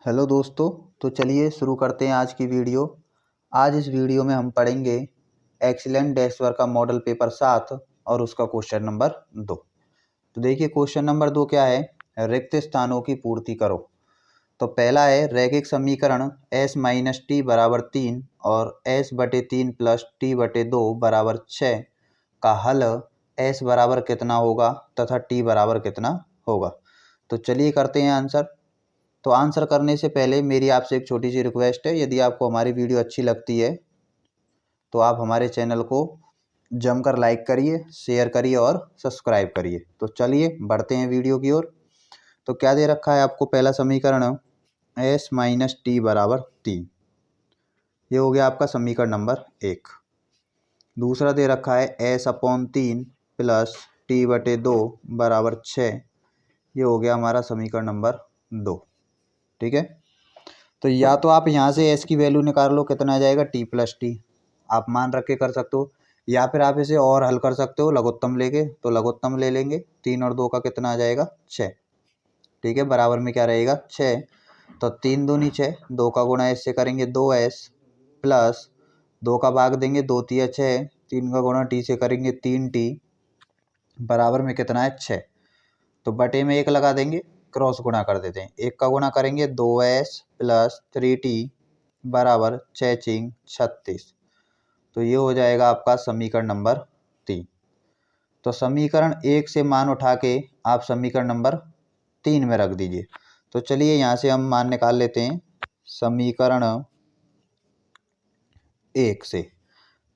Hello दोस्तों। तो चलिए शुरू करते हैं आज की वीडियो। आज इस वीडियो में हम पढ़ेंगे एक्सीलेंट डैश वर्क का मॉडल पेपर 7 और उसका क्वेश्चन नंबर 2। तो देखिए क्वेश्चन नंबर 2 क्या है, रिक्त स्थानों की पूर्ति करो। तो पहला है रैखिक समीकरण s माइनस टी बराबर 3 और s बटे 3 प्लस टी बटे 2 बराबर 6 का हल s बराबर कितना होगा तथा t बराबर कितना होगा। तो चलिए करते हैं आंसर। तो आंसर करने से पहले मेरी आपसे एक छोटी सी रिक्वेस्ट है, यदि आपको हमारी वीडियो अच्छी लगती है तो आप हमारे चैनल को जमकर लाइक करिए, शेयर करिए और सब्सक्राइब करिए। तो चलिए बढ़ते हैं वीडियो की ओर। तो क्या दे रखा है आपको, पहला समीकरण s माइनस टी बराबर 3, ये हो गया आपका समीकरण नंबर 1। दूसरा दे रखा है s अपॉन 3 प्लस टी बटे 2 बराबर 6, ये हो गया हमारा समीकरण नंबर 2। ठीक है, तो या तो आप यहाँ से s की वैल्यू निकाल लो, कितना आ जाएगा t प्लस टी, आप मान रख के कर सकते हो, या फिर आप इसे और हल कर सकते हो लघुत्तम लेके। तो लघुत्तम ले लेंगे, 3 और 2 का कितना आ जाएगा 6। ठीक है, बराबर में क्या रहेगा 6। तो 3 दूनी 6, 2 का गुणा s से करेंगे 2s प्लस 2 का भाग देंगे 2 तिया 6, 3 का गुणा t से करेंगे 3t बराबर में कितना है 6। तो बटे में 1 लगा देंगे, क्रॉस गुणा कर देते हैं। 1 का गुणा करेंगे 2s प्लस 3t बराबर 6 चिंग 36। तो ये हो जाएगा आपका समीकरण नंबर 3। तो समीकरण 1 से मान उठा के आप समीकरण नंबर 3 में रख दीजिए। तो चलिए यहाँ से हम मान निकाल लेते हैं समीकरण 1 से।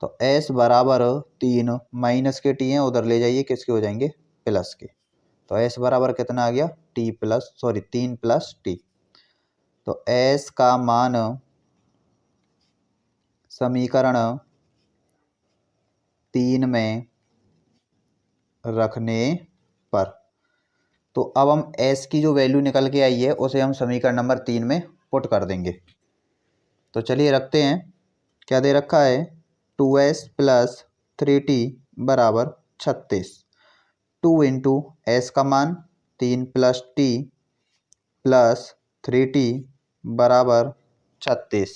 तो s बराबर 3 माइनस के t हैं, उधर ले जाइए, किसके हो जाएंगे प्लस के। तो s बराबर कितना आ गया t प्लस 3 प्लस t। तो s का मान समीकरण 3 में रखने पर, तो अब हम s की जो वैल्यू निकल के आई है उसे हम समीकरण नंबर 3 में पुट कर देंगे। तो चलिए रखते हैं, क्या दे रखा है 2s प्लस 3t बराबर 36। 2 इंटू एस का मान 3 प्लस t प्लस 3t बराबर 36।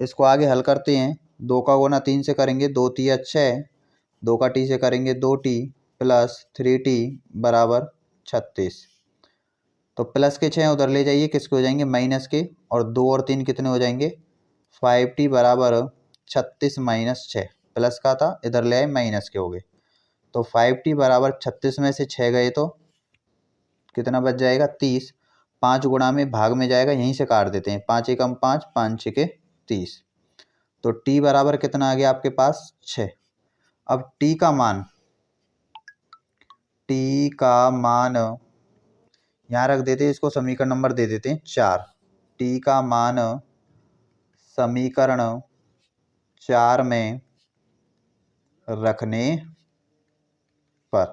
इसको आगे हल करते हैं, 2 का गुना 3 से करेंगे 2 तिया 6, 2 का t से करेंगे 2t प्लस 3t बराबर 36। तो प्लस के 6 उधर ले जाइए, किसके हो जाएंगे माइनस के, और 2 और 3 कितने हो जाएंगे 5t बराबर 36 माइनस 6। प्लस का था इधर ले आए माइनस के हो गए। तो 5t बराबर 36 में से 6 गए तो कितना बच जाएगा 30। 5 गुणा में भाग में जाएगा, यहीं से काट देते हैं, 5 एकम 5, 5 छके 30। तो t बराबर कितना आ गया आपके पास 6। अब t का मान यहाँ रख देते हैं, इसको समीकरण नंबर दे देते हैं 4। t का मान समीकरण 4 में रखने पर,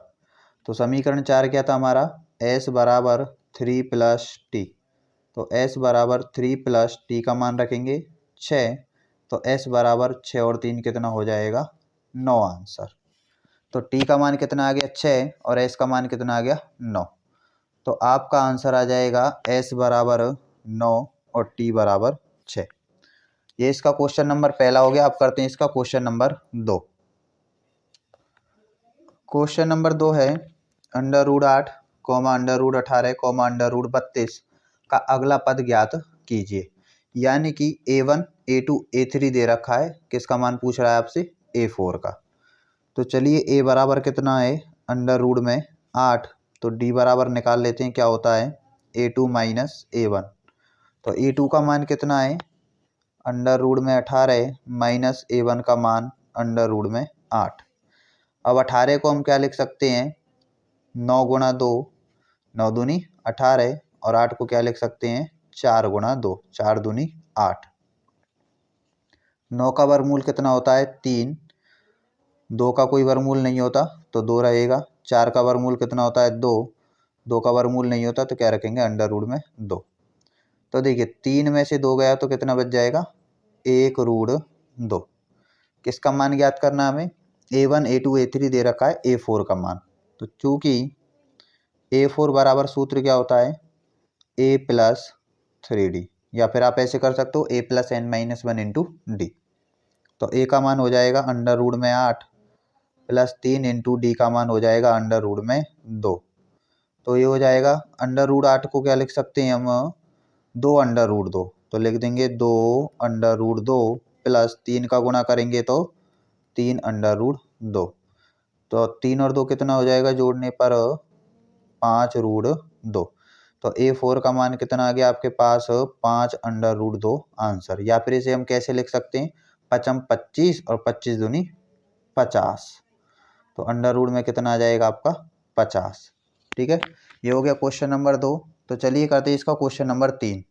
तो समीकरण 4 क्या था हमारा, s बराबर 3 प्लस टी। तो s बराबर 3 प्लस टी का मान रखेंगे 6। तो s बराबर 6 और 3 कितना हो जाएगा 9 आंसर। तो t का मान कितना आ गया 6 और s का मान कितना आ गया 9। तो आपका आंसर आ जाएगा s बराबर 9 और t बराबर 6। ये इसका क्वेश्चन नंबर पहला हो गया। आप करते हैं इसका क्वेश्चन नंबर 2। क्वेश्चन नंबर 2 है under root 8 comma under root 18 comma under root 32 का अगला पद ज्ञात कीजिए। यानी कि a1 a2 a3 दे रखा है, किसका मान पूछ रहा है आपसे a4 का। तो चलिए a बराबर कितना है अंडर रूट में 8, तो d बराबर निकाल लेते हैं, क्या होता है a2 माइनस a1। तो a2 का मान कितना है अंडर रूट में 18 माइनस a1 का मान अंडर रूट में 8। अब 18 को हम क्या लिख सकते हैं 9 गुणा 2, 9 दूनी 18, और 8 को क्या लिख सकते हैं 4 गुणा 2, 4 दूनी 8। 9 का वर्गमूल कितना होता है 3, 2 का कोई वर्गमूल नहीं होता तो 2 रहेगा। 4 का वर्गमूल कितना होता है 2, 2 का वर्गमूल नहीं होता तो क्या रखेंगे अंडर रूट में 2। तो देखिए 3 में से 2 गया तो कितना बच जाएगा 1 रूट 2। किसका मान ज्ञात करना हमें a1 a2 a3 दे रखा है a4 का मान। तो चूंकि a4 बराबर सूत्र क्या होता है a प्लस 3d, या फिर आप ऐसे कर सकते हो a + n-1 इंटू डी। तो a का मान हो जाएगा √8 प्लस 3 इंटू डी का मान हो जाएगा √2। तो ये हो जाएगा √8 को क्या लिख सकते हैं हम, 2√2। तो लिख देंगे 2√2 प्लस 3 का गुणा करेंगे तो 3√2। तो 3 और 2 कितना हो जाएगा जोड़ने पर 5√2। तो A4 का मान कितना आ गया आपके पास, 5√2 आंसर। या फिर इसे हम कैसे लिख सकते हैं, 5 25 और 25 दूनी 50। तो अंडर रूट में कितना आ जाएगा आपका 50। ठीक है, ये हो गया क्वेश्चन नंबर 2। तो चलिए करते हैं इसका क्वेश्चन नंबर 3।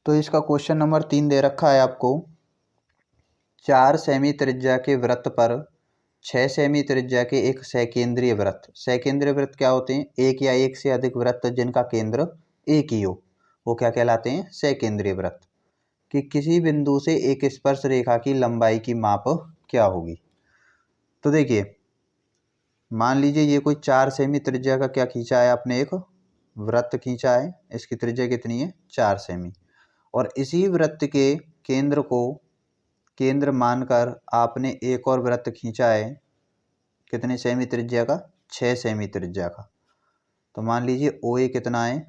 तो इसका क्वेश्चन नंबर 3 दे रखा है आपको, 4 सेमी त्रिज्या के वृत्त पर 6 सेमी त्रिज्या के एक सकेंद्रीय वृत्त। सकेंद्रीय वृत्त क्या होते हैं, एक या एक से अधिक वृत्त जिनका केंद्र एक ही हो, वो क्या कहलाते हैं, सकेंद्रीय वृत्त। कि किसी बिंदु से एक स्पर्श रेखा की लंबाई की माप क्या होगी। तो देखिए, मान लीजिए ये कोई 4 सेमी त्रिज्या का क्या खींचा है आपने, एक वृत्त खींचा है, इसकी त्रिज्या कितनी है, 4 सेमी। और इसी वृत्त के केंद्र को केंद्र मानकर आपने एक और वृत्त खींचा है, कितने सेमी त्रिज्या का, 6 सेमी त्रिज्या का। तो मान लीजिए OA कितना है,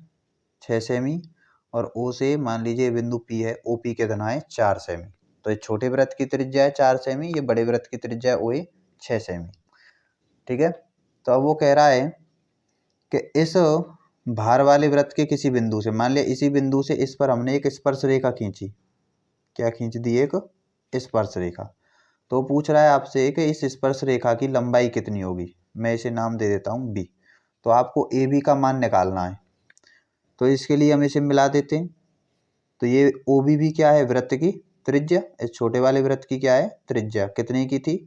6 सेमी, और O से मान लीजिए बिंदु P है, OP कितना है, 4 सेमी। तो ये छोटे वृत्त की त्रिज्या है 4 सेमी, ये बड़े वृत्त की त्रिज्या है OA 6 सेमी। ठीक है, तो अब वो कह रहा है कि इस भार वाले वृत्त के किसी बिंदु से, मान लिया इसी बिंदु से इस पर हमने एक स्पर्श रेखा खींची, क्या खींच दी, एक स्पर्श रेखा। तो पूछ रहा है आपसे कि इस स्पर्श रेखा की लंबाई कितनी होगी। मैं इसे नाम दे देता हूँ B। तो आपको AB का मान निकालना है, तो इसके लिए हम इसे मिला देते हैं। तो ये OB भी क्या है, वृत्त की त्रिज्या, इस छोटे वाले वृत्त की क्या है, त्रिज्या, कितने की थी,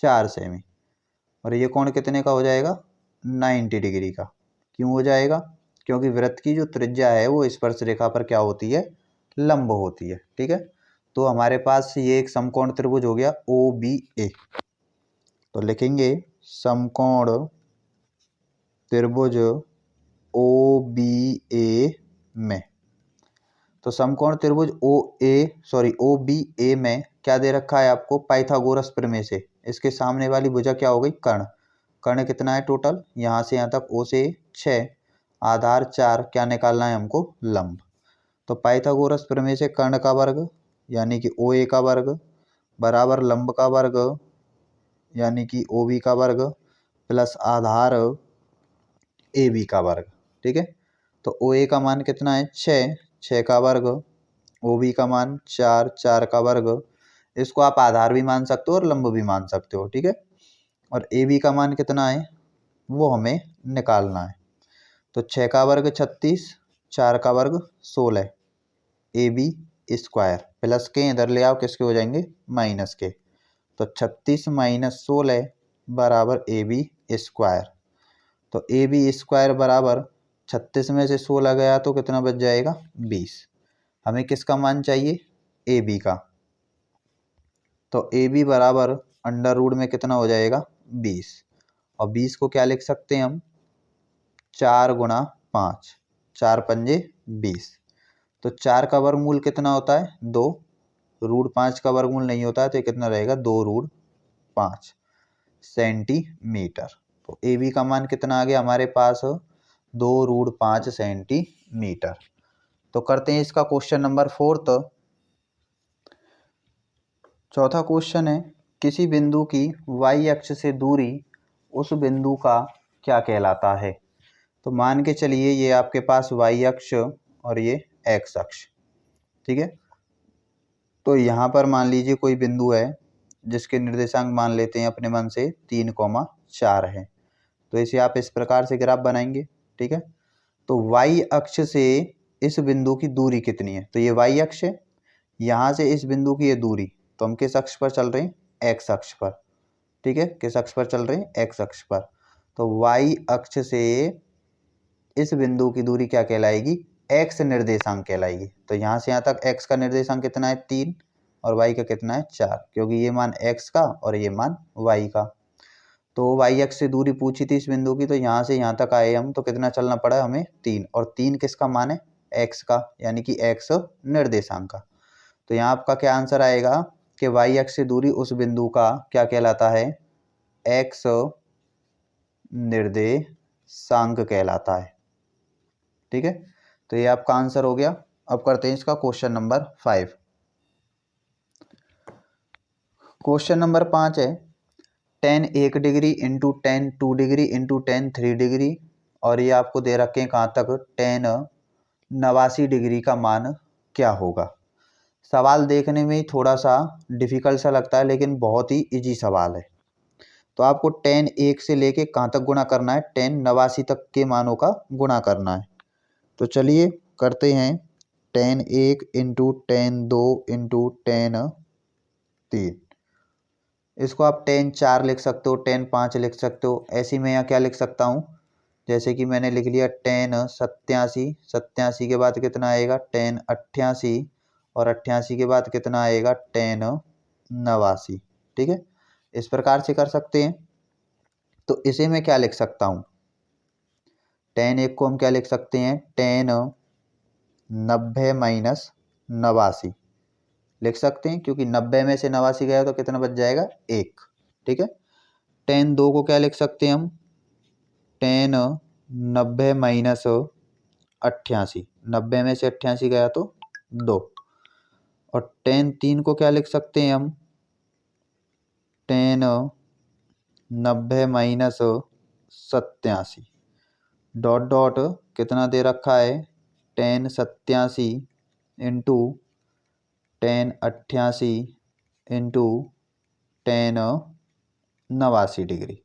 4 सेमी। और ये कोण कितने का हो जाएगा, 90 डिग्री का। क्यों हो जाएगा, क्योंकि वृत्त की जो त्रिज्या है वो स्पर्श रेखा पर क्या होती है, लंब होती है। ठीक है, तो हमारे पास ये एक समकोण त्रिभुज हो गया OBA। तो लिखेंगे समकोण त्रिभुज OBA में। तो समकोण त्रिभुज OBA में क्या दे रखा है आपको, पाइथागोरस प्रमेय से इसके सामने वाली भुजा क्या हो गई, कर्ण। कर्ण कितना है टोटल, यहाँ से यहाँ तक O से 6, आधार 4, क्या निकालना है हमको, लंब। तो पाइथागोरस प्रमेय से कर्ण का वर्ग यानी कि OA का वर्ग बराबर लंब का वर्ग यानी कि OB का वर्ग प्लस आधार AB का वर्ग। ठीक है, तो OA का मान कितना है, 6, 6 का वर्ग, OB का मान 4, 4 का वर्ग। इसको आप आधार भी मान सकते हो और लंब भी मान सकते हो। ठीक है, और AB का मान कितना है वो हमें निकालना है। तो 6 का वर्ग 36, 4 का वर्ग 16, AB स्क्वायर प्लस के इधर ले आओ, किसके हो जाएंगे, माइनस के। तो 36 माइनस 16 बराबर AB स्क्वायर। तो AB स्क्वायर बराबर 36 में से 16 गया तो कितना बच जाएगा, 20। हमें किसका मान चाहिए, AB का। तो AB बराबर अंडर रूट में कितना हो जाएगा, 20। और 20 को क्या लिख सकते हैं हम, 4 गुणा 5, 4 पंजे 20। तो 4 का वर्गमूल कितना होता है, 2। √5 का वर्गमूल नहीं होता है, तो ये कितना रहेगा, 2√5 सेंटीमीटर। तो AB का मान कितना आ गया हमारे पास, 2√5 सेंटीमीटर। तो करते हैं इसका क्वेश्चन नंबर 4। चौथा क्वेश्चन है, किसी बिंदु की y अक्ष से दूरी उस बिंदु का क्या कहलाता है। तो मान के चलिए ये आपके पास y अक्ष और ये x अक्ष। ठीक है, तो यहाँ पर मान लीजिए कोई बिंदु है जिसके निर्देशांक मान लेते हैं अपने मन से 3,4 है। तो इसे आप इस प्रकार से ग्राफ बनाएंगे। ठीक है, तो y अक्ष से इस बिंदु की दूरी कितनी है, तो ये y अक्ष है, यहाँ से इस बिंदु की ये दूरी, तो हम किस अक्ष पर चल रहे हैं, x अक्ष पर। ठीक है, किस अक्ष पर चल रहे हैं, x अक्ष पर। तो y अक्ष से इस बिंदु की दूरी क्या कहलाएगी, x निर्देशांक कहलाएगी। तो यहाँ से यहाँ तक x का निर्देशांक कितना है, 3, और y का कितना है, 4, क्योंकि ये मान x का और ये मान y का। तो वाई एक्स से दूरी पूछी थी इस बिंदु की, तो यहाँ से यहाँ तक आए हम, तो कितना चलना पड़ा हमें 3, और 3 किसका मान है, एक्स का, यानी कि एक्स निर्देशांक का। तो यहाँ आपका क्या आंसर आएगा कि वाई एक्स से दूरी उस बिंदु का क्या कहलाता है, एक्स निर्देशांक कहलाता है। ठीक है, तो ये आपका आंसर हो गया। अब करते हैं इसका क्वेश्चन नंबर 5। क्वेश्चन नंबर 5 है, tan 1 degree into tan 2 degree into tan 3 degree, और ये आपको दे रखे हैं कहाँ तक, tan 89 डिग्री का मान क्या होगा। सवाल देखने में ही थोड़ा सा डिफिकल्ट सा लगता है, लेकिन बहुत ही इजी सवाल है। तो आपको tan 1 से लेके कहाँ तक गुणा करना है, tan 89 तक के मानों का गुणा करना है। तो चलिए करते हैं, tan 1 into tan 2 into tan 3, इसको आप tan 4 लिख सकते हो, tan 5 लिख सकते हो। ऐसे में यहाँ क्या लिख सकता हूँ, जैसे कि मैंने लिख लिया tan 87, 87 के बाद कितना आएगा tan 88, और 88 के बाद कितना आएगा tan 89। ठीक है, इस प्रकार से कर सकते हैं। तो इसे मैं क्या लिख सकता हूँ, tan 1 को हम क्या लिख सकते हैं, tan 90 माइनस 89 लिख सकते हैं, क्योंकि 90 में से 89 गया तो कितना बच जाएगा, 1। ठीक है, tan 2 को क्या लिख सकते हैं हम, tan 90 माइनस 88, 90 में से 88 गया तो 2। और tan 3 को क्या लिख सकते हैं हम, tan 90 माइनस 87, डॉट डॉट कितना दे रखा है, tan 87 into tan 88 into tan 89 degree.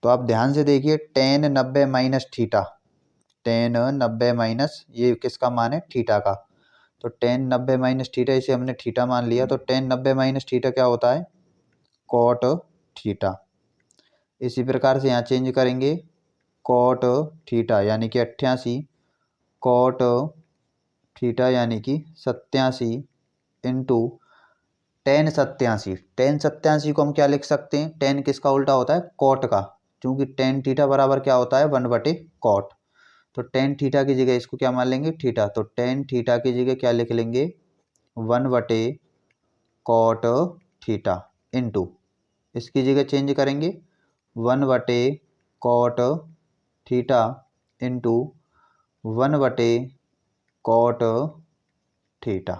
तो आप ध्यान से देखिए, tan 90 minus theta, tan 90 minus ये किसका मान है, थीटा का। तो tan 90 माइनस थीटा, इसे हमने थीटा मान लिया, तो tan 90 माइनस थीटा क्या होता है, कॉट थीटा। इसी प्रकार से यहाँ चेंज करेंगे, कॉट थीटा यानी कि 88, कॉट थीटा यानी कि 87 इंटू tan 87। tan 87 को हम क्या लिख सकते हैं, tan किसका उल्टा होता है, कॉट का, क्योंकि tan थीटा बराबर क्या होता है, 1/कॉट। तो tan थीटा की जगह इसको क्या मान लेंगे, थीटा। तो tan थीटा की जगह क्या लिख लेंगे, 1/कॉट थीटा इंटू, इसकी जगह चेंज करेंगे, 1/कॉट थीटा इंटू 1/कॉट थीटा।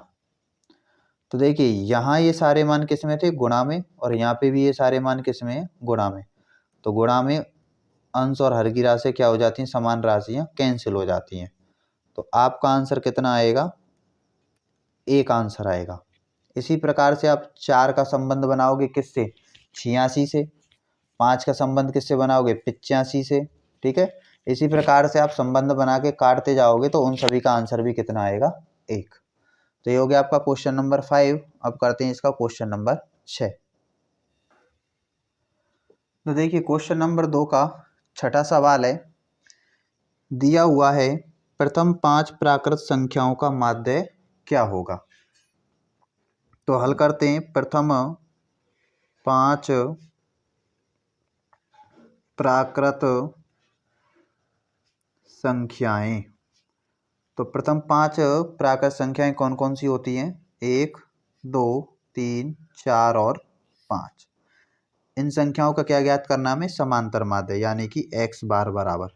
तो देखिए यहाँ ये सारे मान किस में थे, गुणा में, और यहाँ पे भी ये सारे मान किस में है, गुणा में। तो गुणा में अंश और हर की राशि क्या हो जाती हैं, समान राशियाँ कैंसिल हो जाती हैं। तो आपका आंसर कितना आएगा, 1 आंसर आएगा। इसी प्रकार से आप 4 का संबंध बनाओगे किससे, 86 से। 5 का संबंध किससे बनाओगे, 85 से। ठीक है, इसी प्रकार से आप संबंध बना के काटते जाओगे, तो उन सभी का आंसर भी कितना आएगा, 1। तो ये हो गया आपका क्वेश्चन नंबर 5। अब करते हैं इसका क्वेश्चन नंबर 6। तो देखिए क्वेश्चन नंबर 2 का छठा सवाल है, दिया हुआ है प्रथम 5 प्राकृत संख्याओं का माध्य क्या होगा। तो हल करते हैं, प्रथम 5 प्राकृत संख्याएं। तो प्रथम 5 प्राकृत संख्याएं कौन कौन सी होती हैं, 1, 2, 3, 4 और 5। इन संख्याओं का क्या ज्ञात करना हमें, समांतर माध्य, यानी कि x बार बराबर।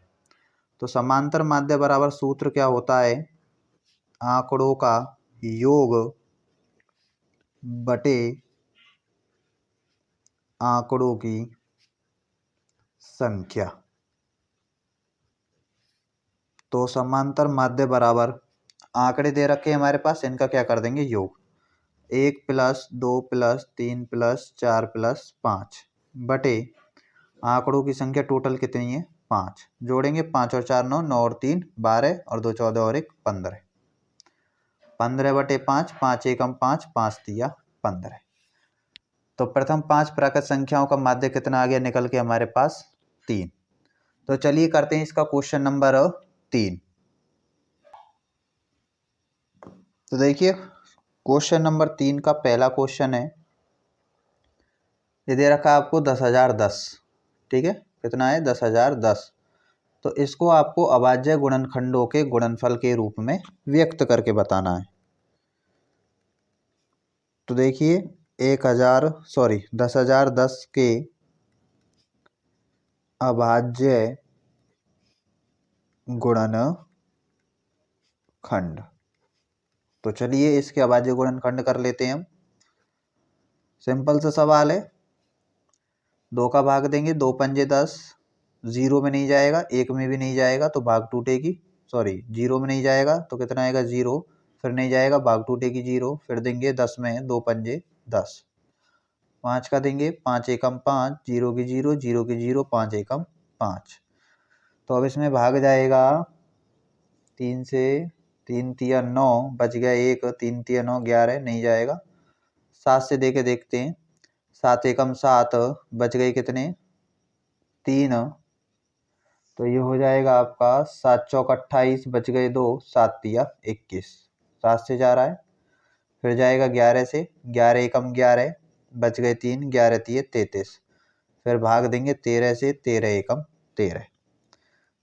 तो समांतर माध्य बराबर सूत्र क्या होता है, आंकड़ों का योग बटे आंकड़ों की संख्या। तो समांतर माध्य बराबर आंकड़े दे रखे हैं हमारे पास, इनका क्या कर देंगे, योग। 1 + 2 + 3 + 4 + 5 बटे आंकड़ों की संख्या टोटल कितनी है, 5। जोड़ेंगे, 5 और 4 9, 9 और 3 12, और 2 14 और 1 15। 15/5, 5 एकम 5, 5 तिया 15। तो प्रथम 5 प्राकृत संख्याओं का माध्य कितना आ गया निकल के हमारे पास, 3। तो चलिए करते हैं इसका क्वेश्चन नंबर 3। तो देखिए क्वेश्चन नंबर 3 का पहला क्वेश्चन है, ये दे रखा है आपको 10,010, ठीक है, कितना है 10,010। तो इसको आपको अभाज्य गुणनखंडों के गुणनफल के रूप में व्यक्त करके बताना है। तो देखिए 10,010 के अभाज्य गुणनखंड। तो चलिए इसके अभाज्य गुणनखंड कर लेते हैं हम। सिंपल सा सवाल है, 2 का भाग देंगे, 2 पंजे 10, 0 में नहीं जाएगा, 1 में भी नहीं जाएगा तो भाग टूटेगी, सॉरी 0 में नहीं जाएगा तो कितना आएगा 0, फिर नहीं जाएगा भाग टूटेगी 0, फिर देंगे 10 में, 2 पंजे 10, 5 का देंगे, 5 एकम 5, 0 की 0, 0 की 0, 5 एकम 5। तो अब इसमें भाग जाएगा 3 से, 3 तिया 9, बच गया 1, 3 तिया 9 11, नहीं जाएगा। 7 से दे के देखते हैं, 7 एकम 7, बच गए कितने 3, तो ये हो जाएगा आपका 7 चौक 28, बच गए 2, 7 तिया 21, 7 से जा रहा है। फिर जाएगा 11 से, 11 एकम 11, बच गए 3, 11 तिये 33, फिर भाग देंगे 13 से, 13 एकम 13।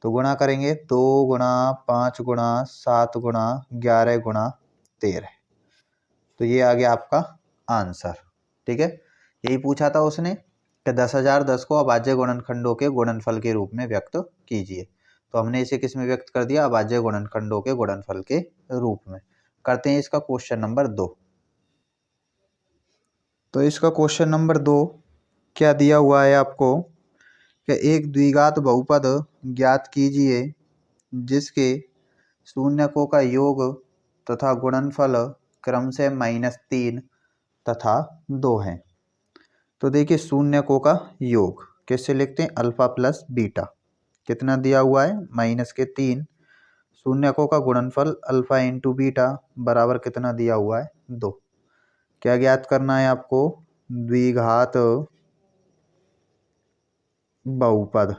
तो गुणा करेंगे 2 गुणा 5 गुणा 7 गुणा 11 गुणा 13, तो ये आ गया आपका आंसर, ठीक है। यही पूछा था उसने कि 10,010 को अभाज्य गुणनखंडों के गुणनफल के रूप में व्यक्त कीजिए। तो हमने इसे किस में व्यक्त कर दिया, अभाज्य गुणनखंडों के गुणनफल के रूप में। करते हैं इसका क्वेश्चन नंबर 2। तो इसका क्वेश्चन नंबर 2 क्या दिया हुआ है आपको कि एक द्विघात बहुपद ज्ञात कीजिए जिसके शून्यकों का योग तथा गुणनफल क्रमशः -3 तथा 2 हैं। तो देखिए शून्यकों का योग कैसे लिखते हैं, अल्फा प्लस बीटा, कितना दिया हुआ है -3, शून्यकों का गुणनफल अल्फा इंटू बीटा बराबर कितना दिया हुआ है 2। क्या ज्ञात करना है आपको, द्विघात बहुपद।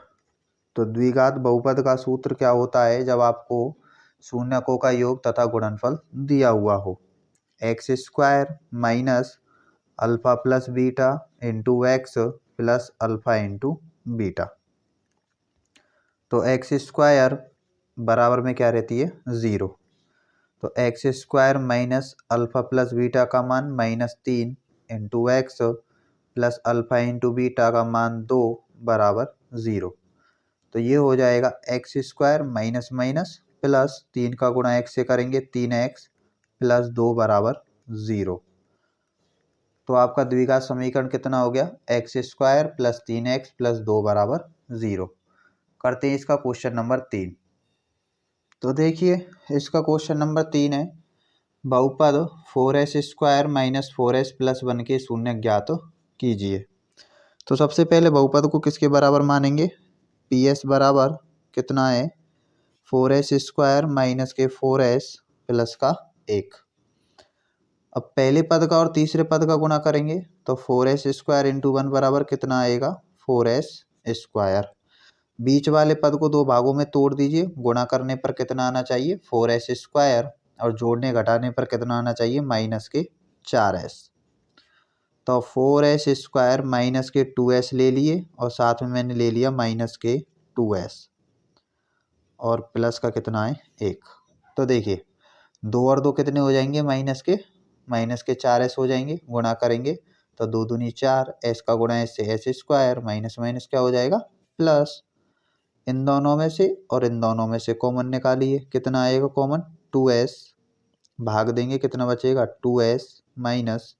तो द्विघात बहुपद का सूत्र क्या होता है, जब आपको शून्यकों का योग तथा गुणनफल दिया हुआ हो, x square minus alpha plus beta into x plus alpha into beta. तो एक्स स्क्वायर बराबर में क्या रहती है 0, तो x square minus alpha plus beta का मान -3 into x plus alpha into beta का मान 2 बराबर 0। तो ये हो जाएगा x square minus minus plus 3 का गुणा एक्स से करेंगे 3x प्लस 2 बराबर 0। तो आपका द्विघात समीकरण कितना हो गया, x square plus 3x plus 2 बराबर 0। करते हैं इसका क्वेश्चन नंबर 3। तो देखिए इसका क्वेश्चन नंबर 3 है, बहुपद 4s square minus 4s plus 1 के शून्य ज्ञात कीजिए। तो सबसे पहले बहुपद को किसके बराबर मानेंगे, PS बराबर कितना है 4s स्क्वायर माइनस के 4s प्लस का 1। अब पहले पद का और तीसरे पद का गुणा करेंगे तो 4s स्क्वायर इंटू 1 बराबर कितना आएगा 4s स्क्वायर। बीच वाले पद को 2 भागों में तोड़ दीजिए, गुणा करने पर कितना आना चाहिए 4s स्क्वायर, और जोड़ने घटाने पर कितना आना चाहिए माइनस के 4s। तो 4s स्क्वायर माइनस के 2s ले लिए और साथ में मैंने ले लिया माइनस के 2s और प्लस का कितना है 1। तो देखिए 2 और 2 कितने हो जाएंगे माइनस के 4s हो जाएंगे, गुणा करेंगे तो 2 दूनी 4, s का गुणा s से s स्क्वायर, माइनस माइनस क्या हो जाएगा प्लस, इन दोनों में से और इन दोनों में से कॉमन निकालिए, कितना आएगा कॉमन 2s, भाग देंगे कितना बचेगा 2s माइनस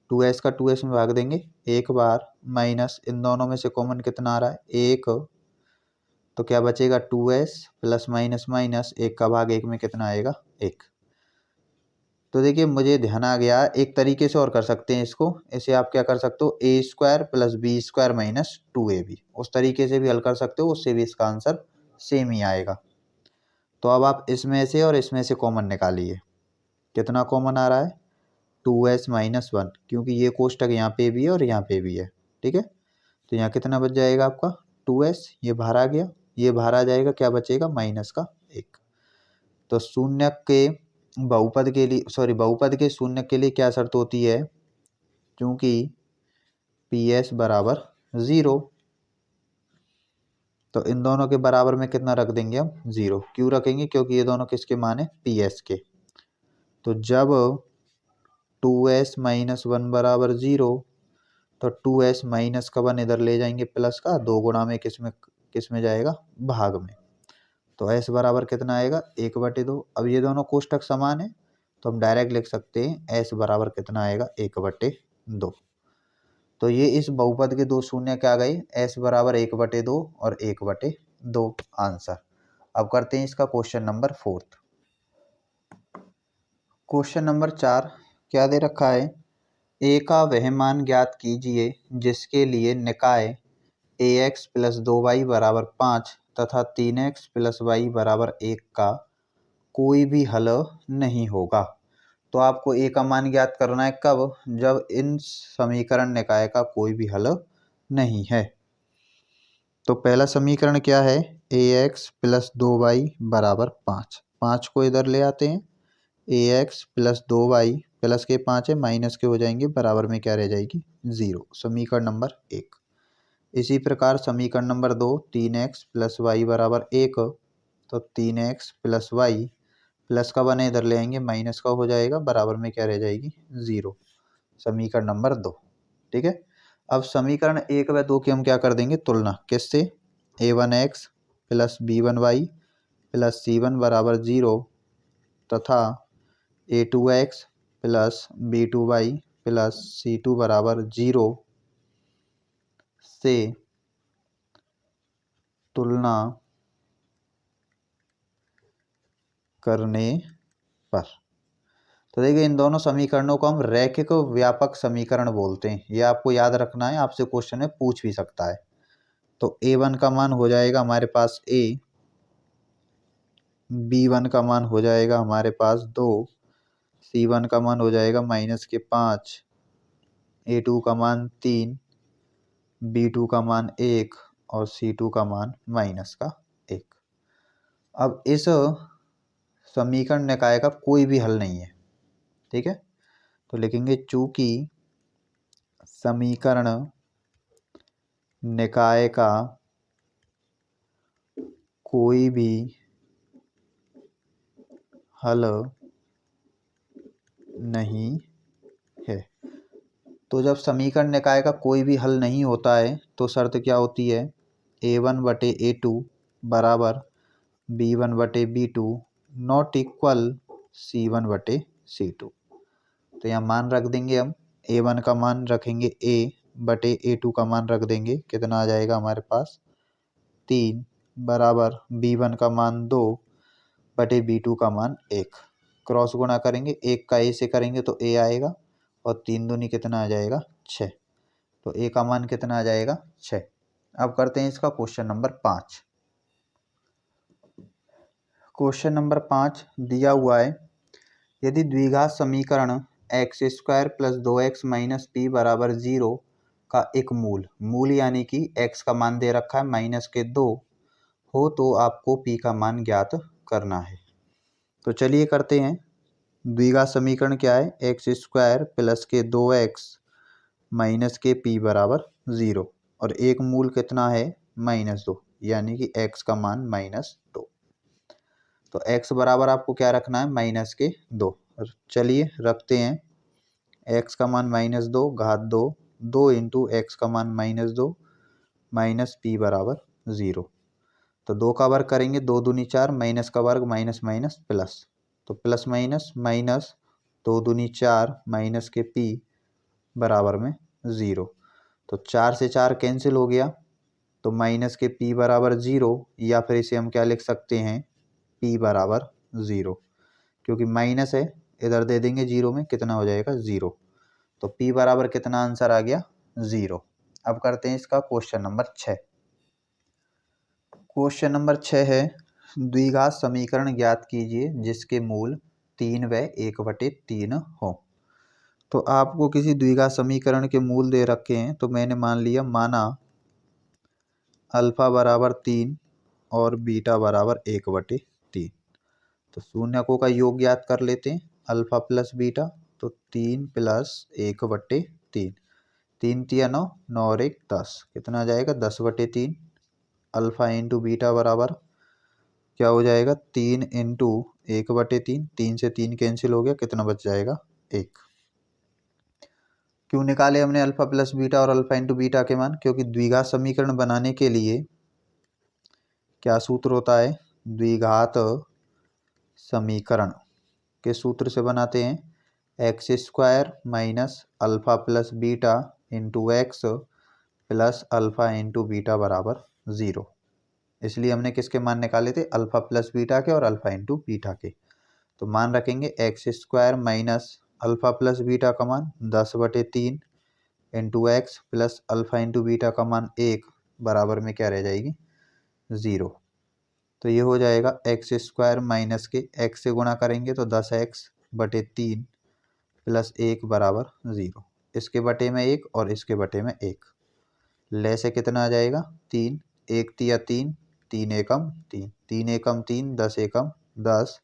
2s का 2s में भाग देंगे एक बार, माइनस इन दोनों में से कॉमन कितना आ रहा है 1, तो क्या बचेगा 2s प्लस माइनस माइनस 1 का भाग 1 में कितना आएगा 1। तो देखिए मुझे ध्यान आ गया, एक तरीके से और कर सकते हैं इसको, इसे आप क्या कर सकते हो a square plus B square minus 2ab, उस तरीके से भी हल कर सकते हो, उससे भी इसका आंसर सेम ही आएगा। तो अब आप इसमें से और इसमें से कॉमन निकालिए, कितना कॉमन आ रहा है 2s माइनस 1, क्योंकि ये कोष्टक यहाँ पे भी है और यहाँ पे भी है, ठीक है। तो यहाँ कितना बच जाएगा आपका 2s, ये बाहर आ गया, ये बाहर आ जाएगा, क्या बचेगा माइनस का 1। तो शून्य के बहुपद के लिए बहुपद के शून्य के लिए क्या शर्त होती है, क्योंकि पी एस बराबर 0। तो इन दोनों के बराबर में कितना रख देंगे हम? 0। क्यों रखेंगे? क्योंकि ये दोनों किसके मान है? पी एस के। तो जब 2s माइनस 1 बराबर 0, तो 2s माइनस का 1 इधर ले जाएंगे प्लस का, 2 गुणा में किस में जाएगा? भाग में। तो s बराबर कितना आएगा? 1/2। अब ये दोनों कोष्टक समान है तो हम डायरेक्ट लिख सकते हैं s बराबर कितना आएगा? 1/2। तो ये इस बहुपद के दो शून्य क्या गए? s बराबर 1/2 और 1/2 आंसर। अब करते हैं इसका क्वेश्चन नंबर 4। क्वेश्चन नंबर 4 क्या दे रखा है? a का वह मान ज्ञात कीजिए जिसके लिए निकाय ax प्लस 2y बराबर 5 तथा 3x प्लस y बराबर 1 का कोई भी हल नहीं होगा। तो आपको a का मान ज्ञात करना है कब? जब इन समीकरण निकाय का कोई भी हल नहीं है। तो पहला समीकरण क्या है? ax प्लस 2y बराबर 5। 5 को इधर ले आते हैं। ax प्लस 2y प्लस के 5 है, माइनस के हो जाएंगे, बराबर में क्या रह जाएगी? 0। समीकरण नंबर 1। इसी प्रकार समीकरण नंबर 2, 3x प्लस वाई बराबर 1। तो 3x प्लस वाई प्लस का 1 इधर ले आएंगे, माइनस का हो जाएगा, बराबर में क्या रह जाएगी? 0। समीकरण नंबर 2। ठीक है। अब समीकरण 1 व 2 की हम क्या कर देंगे? तुलना। किससे? a1x plus b1y plus c1 बराबर 0 तथा a2x plus b2y plus c2 बराबर 0 से तुलना करने पर। तो देखिए इन दोनों समीकरणों को हम रैखिक व्यापक समीकरण बोलते हैं। ये आपको याद रखना है, आपसे क्वेश्चन में पूछ भी सकता है। तो a1 का मान हो जाएगा हमारे पास a, b1 का मान हो जाएगा हमारे पास 2, c1 का मान हो जाएगा -5, a2 का मान 3, b2 का मान 1 और c2 का मान -1। अब इस समीकरण निकाय का कोई भी हल नहीं है। ठीक है। तो लिखेंगे चूंकि समीकरण निकाय का कोई भी हल नहीं है। तो जब समीकरण निकाय का कोई भी हल नहीं होता है तो शर्त क्या होती है? a1/a2 बराबर b1/b2 नॉट इक्वल c1/c2। तो यहाँ मान रख देंगे हम। a1 का मान रखेंगे a/a2 का मान रख देंगे, कितना आ जाएगा हमारे पास? 3 बराबर b1 का मान 2/b2 का मान 1। क्रॉस गुणा करेंगे, 1 का a से करेंगे तो a आएगा और 3 दूनी कितना आ जाएगा? 6। तो a का मान कितना आ जाएगा? 6। अब करते हैं इसका क्वेश्चन नंबर 5। क्वेश्चन नंबर 5 दिया हुआ है, यदि द्विघात समीकरण x² plus 2x minus p बराबर 0 का एक मूल यानी कि x का मान दे रखा है -2 हो तो आपको p का मान ज्ञात करना है। तो चलिए करते हैं। द्विघात समीकरण क्या है? x² प्लस के 2x माइनस के p बराबर 0 और एक मूल कितना है? -2 यानी कि x का मान -2। तो x बराबर आपको क्या रखना है? -2। चलिए रखते हैं। x का मान -2 घात 2, 2 इंटू एक्स का मान -2 माइनस p बराबर 0। तो 2 का वर्ग करेंगे, 2 दूनी 4, माइनस का वर्ग माइनस माइनस प्लस, तो प्लस माइनस माइनस 2 दूनी 4 माइनस के p बराबर में 0। तो 4 से 4 कैंसिल हो गया, तो माइनस के p बराबर 0, या फिर इसे हम क्या लिख सकते हैं? p बराबर 0, क्योंकि माइनस है इधर दे देंगे 0 में, कितना हो जाएगा? 0। तो p बराबर कितना आंसर आ गया? 0। अब करते हैं इसका क्वेश्चन नंबर 6। क्वेश्चन नंबर 6 है, द्विघात समीकरण ज्ञात कीजिए जिसके मूल 3 व 1/3 हो। तो आपको किसी द्विघात समीकरण के मूल दे रखे हैं, तो मैंने माना अल्फा बराबर 3 और बीटा बराबर 1/3। तो शून्यकों का योग ज्ञात कर लेते हैं। अल्फा प्लस बीटा, तो 3 प्लस 1/3 3 तिया 9, 9 और 1 10, कितना आ जाएगा 10/3। अल्फा इंटू बीटा बराबर क्या हो जाएगा 3 इंटू 1/3, 3 से 3 कैंसिल हो गया, कितना बच जाएगा 1। क्यों निकाले हमने अल्फा प्लस बीटा और अल्फा इंटू बीटा के मान? क्योंकि द्विघात समीकरण बनाने के लिए क्या सूत्र होता है? द्विघात समीकरण के सूत्र से बनाते हैं x² minus alpha plus beta into x plus alpha into beta बराबर 0। इसलिए हमने किसके मान निकाले थे? अल्फा प्लस बीटा के और अल्फा इंटू बीटा के। तो मान रखेंगे x² minus alpha plus beta का मान 10/3 into x plus alpha into beta का मान 1 बराबर में क्या रह जाएगी 0। तो ये हो जाएगा x² माइनस के x से गुणा करेंगे तो 10x/3 प्लस 1 बराबर 0। इसके बटे में 1 और इसके बटे में 1, ले से कितना आ जाएगा 3, 1 तिया 3, 3 एकम 3, 3 एकम 3, 10 एकम 10,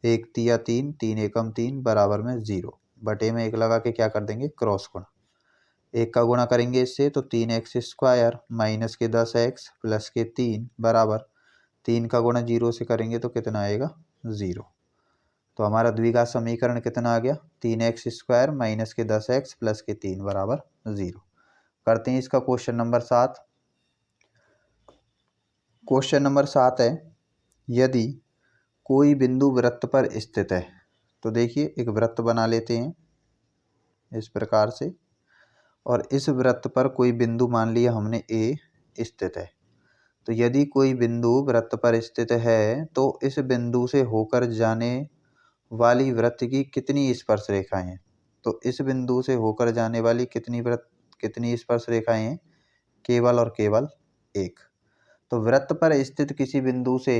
1 तिया 3, 3 एकम 3 बराबर में 0। बटे में 1 लगा के क्या कर देंगे क्रॉस गुणा, 1 का गुणा करेंगे इससे तो 3x² माइनस के 10x प्लस के 3 बराबर 3 का गुणा 0 से करेंगे तो कितना आएगा 0। तो हमारा द्विघात समीकरण कितना आ गया 3x² माइनस के 10x प्लस के 3 बराबर 0। करते हैं इसका क्वेश्चन नंबर 7। क्वेश्चन नंबर 7 है, यदि कोई बिंदु वृत्त पर स्थित है। तो देखिए एक वृत्त बना लेते हैं इस प्रकार से, और इस वृत्त पर कोई बिंदु मान लिया हमने ए स्थित है। तो यदि कोई बिंदु वृत्त पर स्थित है तो इस बिंदु से होकर जाने वाली वृत्त की कितनी स्पर्श रेखाएं हैं? तो इस बिंदु से होकर जाने वाली कितनी स्पर्श रेखाएं हैं? केवल और केवल एक। तो वृत्त पर स्थित किसी बिंदु से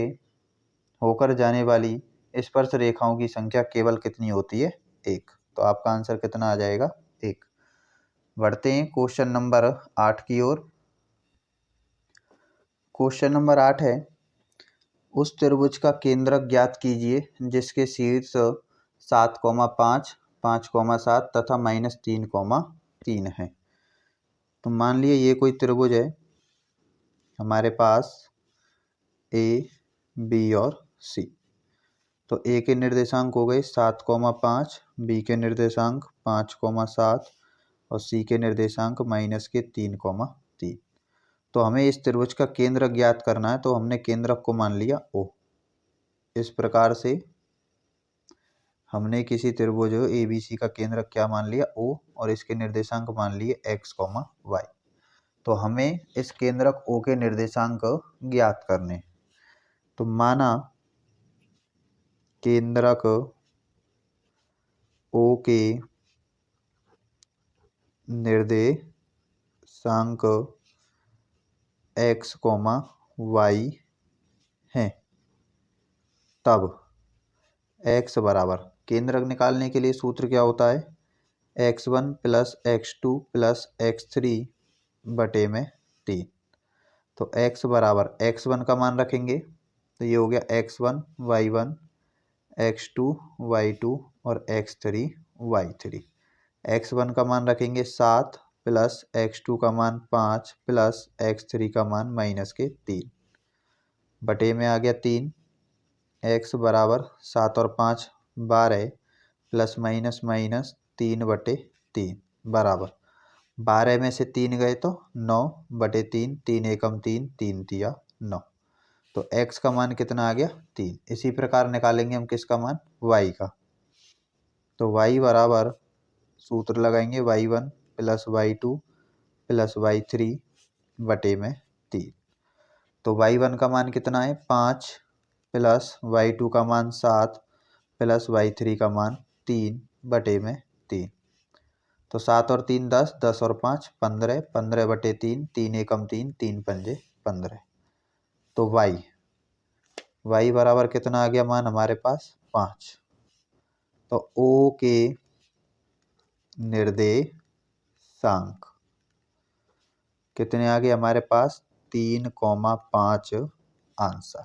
होकर जाने वाली स्पर्श रेखाओं की संख्या केवल कितनी होती है? एक। तो आपका आंसर कितना आ जाएगा 1। बढ़ते हैं क्वेश्चन नंबर 8 की ओर। क्वेश्चन नंबर 8 है, उस त्रिभुज का केंद्रक ज्ञात कीजिए जिसके शीर्ष 7,5, 5,7 तथा -3,3 है। तो मान लिए ये कोई त्रिभुज है हमारे पास ए, बी और सी। तो ए के निर्देशांक हो गए 7,5, बी के निर्देशांक 5,7 और सी के निर्देशांक -3,3। तो हमें इस त्रिभुज का केंद्र ज्ञात करना है, तो हमने केंद्रक को मान लिया O। इस प्रकार से हमने किसी त्रिभुज ABC का केंद्रक क्या मान लिया O और इसके निर्देशांक मान लिए x, y। तो हमें इस केंद्रक O के निर्देशांक ज्ञात करने। तो माना केंद्रक O के निर्देशांक x, y हैं, तब x बराबर केंद्रक निकालने के लिए सूत्र क्या होता है x1 plus x2 plus x3 बटे में 3। तो x बराबर x1 का मान रखेंगे तो ये हो गया x1 y1 x2 y2 और x3 y3। x1 का मान रखेंगे 7 प्लस x2 का मान 5 प्लस x3 का मान -3 बटे में आ गया 3। x बराबर 7 और 5 12 प्लस माइनस 3/3 बराबर 12 में से 3 गए तो 9/3, 3 एकम 3, 3 तिया 9। तो x का मान कितना आ गया 3। इसी प्रकार निकालेंगे हम किसका मान y का। तो y बराबर सूत्र लगाएंगे y1 plus y2 plus y3 बटे में 3। तो y1 का मान कितना है 5 प्लस y2 का मान 7 प्लस y3 का मान 3 बटे में 3। तो 7 और 3 10, 10 और 5 15, 15/3, 3 एकम 3, 3 पंजे 15। तो y बराबर कितना आ गया मान हमारे पास 5। तो O के निर्देशांक कितने आ गए हमारे पास 3,5 आंसर।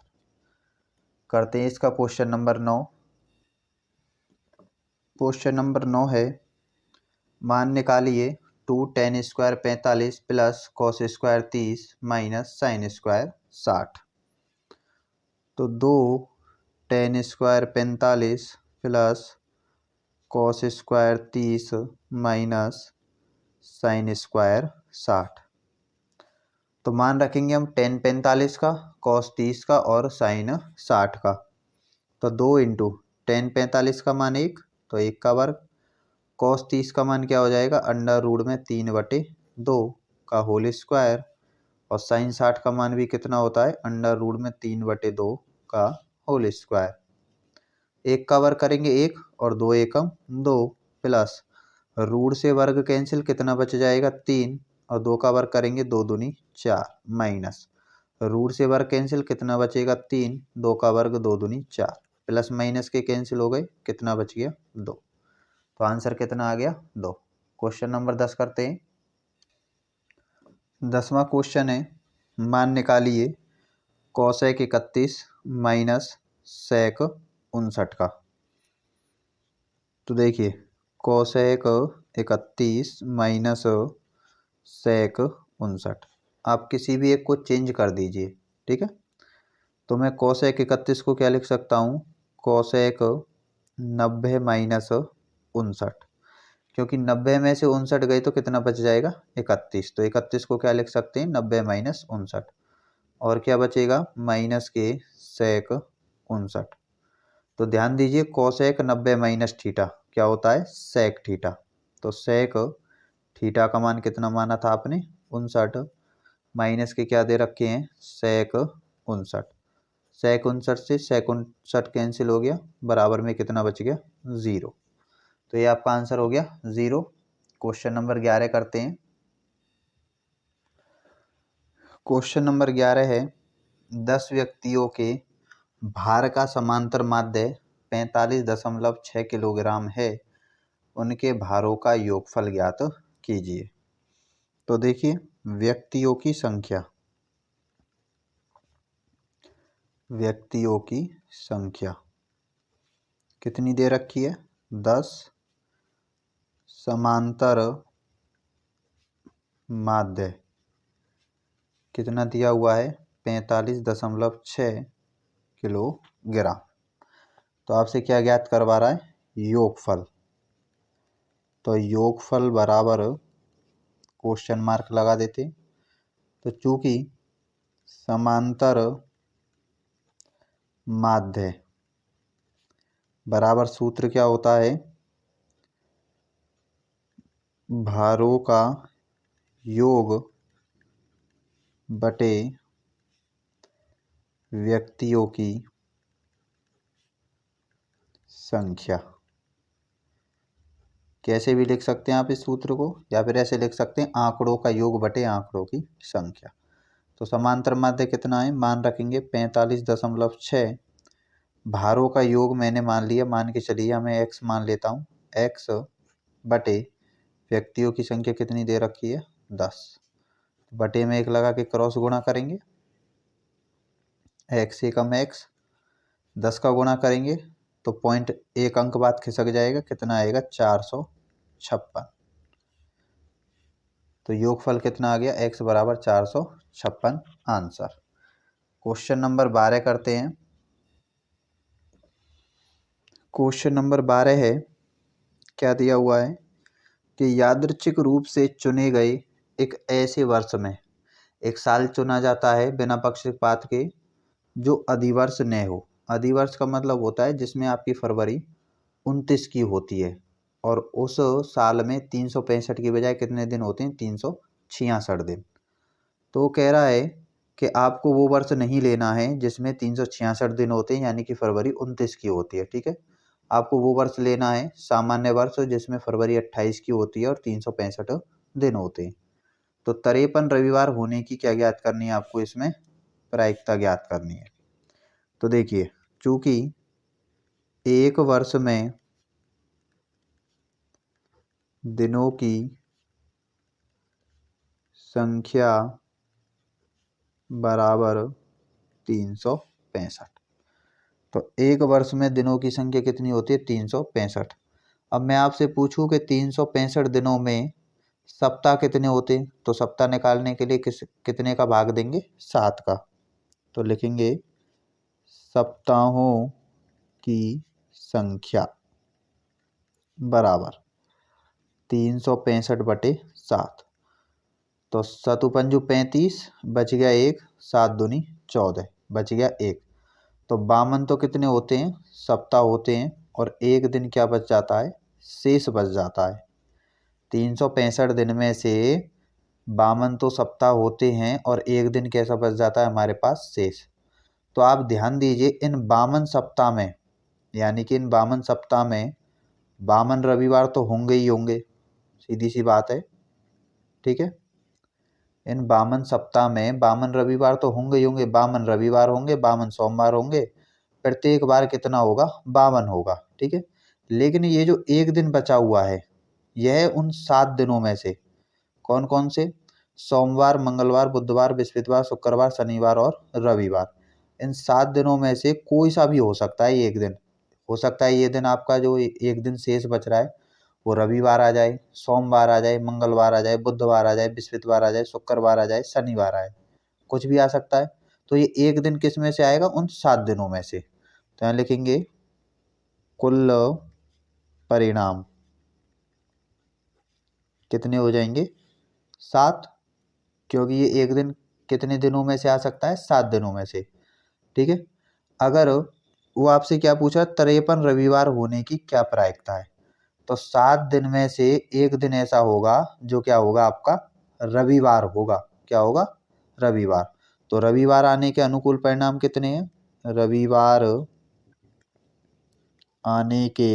करते हैं इसका क्वेश्चन नंबर 9। क्वेश्चन नंबर 9 है, मान निकालिए ten square 45 plus cos square 30 minus sine square 60। तो 2 ten square 45 plus cos square 30 minus sine square 60। तो मान रखेंगे हम टेन 45 का, कॉस 30 का और साइन 60 का। तो 2 इंटू टेन 45 का मान 1, तो 1 का वर्ग, कॉस 30 का मान क्या हो जाएगा अंडर रूट में 3/2 का होल स्क्वायर, और साइन 60 का मान भी कितना होता है अंडर रूट में 3/2 का होल स्क्वायर। 1 का वर्ग करेंगे 1 और 2 एकम 2 प्लस रूट से वर्ग कैंसिल, कितना बच जाएगा 3 और 2 का वर्ग करेंगे 2 दूनी 4 माइनस रूट से वर्ग कैंसिल, कितना बचेगा 3, 2 का वर्ग 2 दूनी 4 प्लस माइनस के कैंसिल हो गए, कितना बच गया 2। तो आंसर कितना आ गया 2। क्वेश्चन नंबर 10 करते हैं। 10वां क्वेश्चन है, मान निकालिए कॉसेक 31 माइनस सेक 59 का। तो देखिए कॉसेक 31 माइनस सेक 59, आप किसी भी एक को चेंज कर दीजिए, ठीक है। तो मैं कॉसेक 31 को क्या लिख सकता हूँ, कॉसेक 90 माइनस 59, क्योंकि 90 में से 59 गए तो कितना बच जाएगा 31। तो 31 को क्या लिख सकते हैं 90 माइनस 59, और क्या बचेगा माइनस के सेक 59। तो ध्यान दीजिए कोसेक 90 माइनस थीटा क्या होता है सेक थीटा। तो सेक थीटा का मान कितना माना था आपने 59, माइनस के क्या दे रखे हैं सेक 59। सेक 59 से सेक 59 कैंसिल हो गया, बराबर में कितना बच गया 0। तो ये आपका आंसर हो गया 0। क्वेश्चन नंबर 11 करते हैं। क्वेश्चन नंबर 11 है, 10 व्यक्तियों के भार का समांतर माध्य 45.6 किलोग्राम है, उनके भारों का योगफल ज्ञात कीजिए। तो देखिए व्यक्तियों की संख्या, व्यक्तियों की संख्या कितनी दे रखी है 10, समांतर माध्य कितना दिया हुआ है 45.6 किलोग्राम। तो आपसे क्या ज्ञात करवा रहा है योगफल। तो योगफल बराबर क्वेश्चन मार्क लगा देते। तो चूंकि समांतर माध्य बराबर सूत्र क्या होता है भारों का योग बटे व्यक्तियों की संख्या। कैसे भी लिख सकते हैं आप इस सूत्र को, या फिर ऐसे लिख सकते हैं आंकड़ों का योग बटे आंकड़ों की संख्या। तो समांतर माध्य कितना है मान रखेंगे 45.6, भारों का योग मैंने मान लिया, मान के चलिए मैं x मान लेता हूँ, x बटे व्यक्तियों की संख्या कितनी दे रखी है 10, बटे में 1 लगा के क्रॉस गुणा करेंगे, x एकम x, 10 का गुणा करेंगे तो 0.1 अंक बाद खिसक जाएगा, कितना आएगा 456। तो योगफल कितना आ गया x बराबर 456 आंसर। क्वेश्चन नंबर 12 करते हैं। क्वेश्चन नंबर 12 है, क्या दिया हुआ है कि यादृच्छिक रूप से चुने गए एक ऐसे वर्ष में, एक साल चुना जाता है बिना पक्षपात के जो अधिवर्ष न हो। अधिवर्ष का मतलब होता है जिसमें आपकी फरवरी 29 की होती है, और उस साल में 365 की बजाय कितने दिन होते हैं 366 दिन। तो कह रहा है कि आपको वो वर्ष नहीं लेना है जिसमें 366 दिन होते हैं, यानी कि फरवरी 29 की होती है, ठीक है। आपको वो वर्ष लेना है सामान्य वर्ष जिसमें फरवरी 28 की होती है और 365 दिन होते हैं। तो 53 रविवार होने की क्या ज्ञात करनी है आपको, इसमें प्रायिकता ज्ञात करनी है। तो देखिए चूंकि एक वर्ष में दिनों की संख्या बराबर 365, तो एक वर्ष में दिनों की संख्या कितनी होती है 365। अब मैं आपसे पूछूं कि 365 दिनों में सप्ताह कितने होते हैं, तो सप्ताह निकालने के लिए कितने का भाग देंगे, 7 का। तो लिखेंगे सप्ताहों की संख्या बराबर 365/7। तो सतुपंजु 35, बच गया 1, 7 दूनी 14, बच गया 1। तो 52 तो कितने होते हैं, सप्ताह होते हैं, और एक दिन क्या बच जाता है, शेष बच जाता है। 365 दिन में से 52 तो सप्ताह होते हैं और एक दिन कैसा बच जाता है हमारे पास, शेष। तो आप ध्यान दीजिए, इन 52 सप्ताह में, यानी कि इन 52 सप्ताह में 52 रविवार तो होंगे ही होंगे, सीधी सी बात है, ठीक है। इन 52 सप्ताह में 52 रविवार तो होंगे ही होंगे, 52 रविवार होंगे, 52 सोमवार होंगे, प्रत्येक बार कितना होगा, 52 होगा, ठीक है। लेकिन ये जो एक दिन बचा हुआ है, यह उन 7 दिनों में से कौन कौन से, सोमवार, मंगलवार, बुधवार, बृहस्पतिवार, शुक्रवार, शनिवार और रविवार, इन 7 दिनों में से कोई सा भी हो सकता है एक दिन। हो सकता है ये दिन आपका जो एक दिन शेष बच रहा है वो रविवार आ जाए, सोमवार आ जाए, मंगलवार आ जाए, बुधवार आ जाए, बृहस्पतिवार आ जाए, शुक्रवार आ जाए, शनिवार आए, कुछ भी आ सकता है। तो ये एक दिन किस में से आएगा, उन 7 दिनों में से। तो यहाँ लिखेंगे कुल परिणाम कितने हो जाएंगे, 7, क्योंकि ये एक दिन कितने दिनों में से आ सकता है, 7 दिनों में से, ठीक है। अगर वो आपसे क्या पूछा, 53 रविवार होने की क्या प्रायिकता है, तो 7 दिन में से एक दिन ऐसा होगा जो क्या होगा, आपका रविवार होगा। क्या होगा, रविवार। तो रविवार आने के अनुकूल परिणाम कितने हैं, रविवार आने के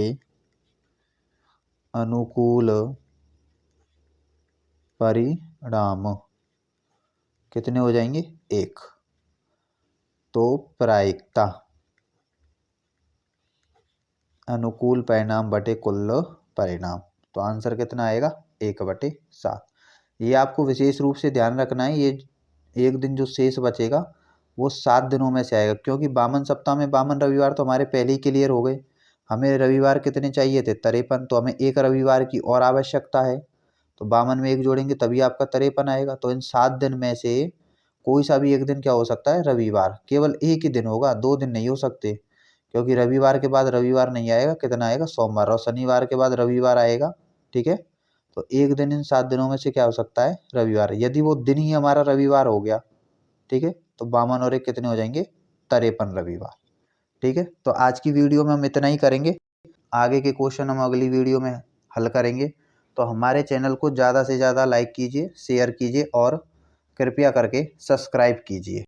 अनुकूल परिणाम कितने हो जाएंगे, 1। तो प्रायिकता अनुकूल परिणाम बटे कुल परिणाम, तो आंसर कितना आएगा, 1/7। ये आपको विशेष रूप से ध्यान रखना है, ये एक दिन जो शेष बचेगा वो 7 दिनों में से आएगा, क्योंकि 52 सप्ताह में 52 रविवार तो हमारे पहले ही क्लियर हो गए। हमें रविवार कितने चाहिए थे, 53, तो हमें एक रविवार की और आवश्यकता है। तो 52 में एक जोड़ेंगे तभी आपका 53 आएगा। तो इन 7 दिन में से कोई सा भी एक दिन क्या हो सकता है, रविवार। केवल एक ही दिन होगा, 2 दिन नहीं हो सकते, क्योंकि रविवार के बाद रविवार नहीं आएगा, कितना आएगा, सोमवार, और शनिवार के बाद रविवार आएगा, ठीक है। तो एक दिन इन 7 दिनों में से क्या हो सकता है, रविवार। यदि वो दिन ही हमारा रविवार हो गया, ठीक है, तो 52 और 1 कितने हो जाएंगे, 53 रविवार, ठीक है। तो आज की वीडियो में हम इतना ही करेंगे, आगे के क्वेश्चन हम अगली वीडियो में हल करेंगे। तो हमारे चैनल को ज़्यादा से ज़्यादा लाइक कीजिए, शेयर कीजिए और कृपया करके सब्सक्राइब कीजिए।